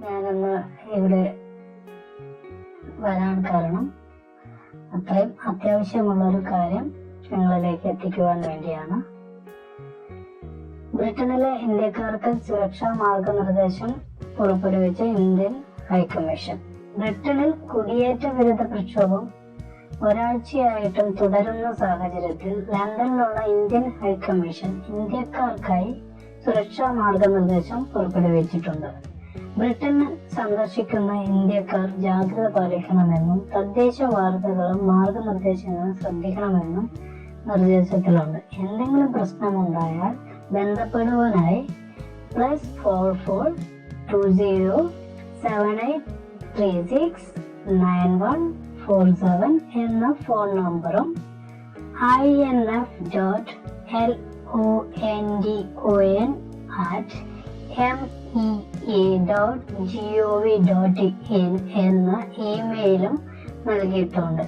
ഞാനിന്ന് ഇവിടെ വരാൻ കാരണം അത്രയും അത്യാവശ്യമുള്ള ഒരു കാര്യം നിങ്ങളിലേക്ക് എത്തിക്കുവാൻ വേണ്ടിയാണ്. ബ്രിട്ടനിലെ ഇന്ത്യക്കാർക്ക് സുരക്ഷാ മാർഗനിർദ്ദേശം പുറപ്പെടുവിച്ച ഇന്ത്യൻ ഹൈക്കമ്മീഷൻ. ബ്രിട്ടനിൽ കുടിയേറ്റ വിരുദ്ധ പ്രക്ഷോഭം ഒരാഴ്ചയായിട്ടും തുടരുന്ന സാഹചര്യത്തിൽ ലണ്ടനിലുള്ള ഇന്ത്യൻ ഹൈക്കമ്മീഷൻ ഇന്ത്യക്കാർക്കായി സുരക്ഷാ മാർഗനിർദ്ദേശം പുറപ്പെടുവിച്ചിട്ടുണ്ട്. ബ്രിട്ടൻ സന്ദർശിക്കുന്ന ഇന്ത്യക്കാർ ജാഗ്രത പാലിക്കണമെന്നും തദ്ദേശ വാർത്തകളും മാർഗനിർദ്ദേശങ്ങളും ശ്രദ്ധിക്കണമെന്നും നിർദ്ദേശത്തിലുണ്ട്. എന്തെങ്കിലും പ്രശ്നമുണ്ടായാൽ ബന്ധപ്പെടുവാനായി +442078369147 എന്ന ഫോൺ നമ്പറും info@mea.gov.in എന്ന ഇമെയിലും നൽകിയിട്ടുണ്ട്.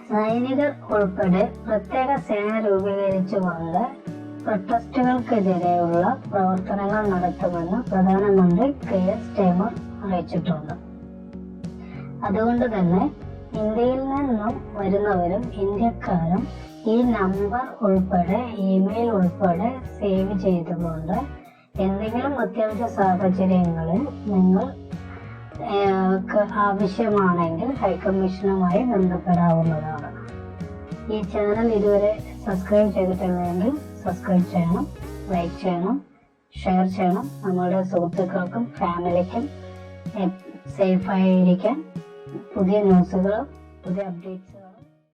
സൈനികർ ഉൾപ്പെടെ പ്രത്യേക സേന രൂപീകരിച്ചുകൊണ്ട് പ്രൊട്ടസ്റ്റുകൾക്കെതിരെയുള്ള പ്രവർത്തനങ്ങൾ നടത്തുമെന്ന് പ്രധാനമന്ത്രി കെയർ സ്റ്റാർമർ അറിയിച്ചിട്ടുണ്ട്. അതുകൊണ്ട് തന്നെ ഇന്ത്യയിൽ നിന്നും വരുന്നവരും ഇന്ത്യക്കാരും ഈ നമ്പർ ഉൾപ്പെടെ ഇമെയിൽ ഉൾപ്പെടെ സേവ് ചെയ്തുകൊണ്ട് എന്തെങ്കിലും അത്യാവശ്യ സാഹചര്യങ്ങളിൽ നിങ്ങൾ ആവശ്യമാണെങ്കിൽ ഹൈക്കമ്മീഷനുമായി ബന്ധപ്പെടാവുന്നതാണ്. ഈ ചാനൽ ഇതുവരെ സബ്സ്ക്രൈബ് ചെയ്തിട്ടില്ലെങ്കിൽ സബ്സ്ക്രൈബ് ചെയ്യണം, ലൈക്ക് ചെയ്യണം, ഷെയർ ചെയ്യണം. നമ്മുടെ സുഹൃത്തുക്കൾക്കും ഫാമിലിക്കും സേഫായിരിക്കാൻ പുതിയ ന്യൂസുകളും പുതിയ അപ്ഡേറ്റ്സുകളും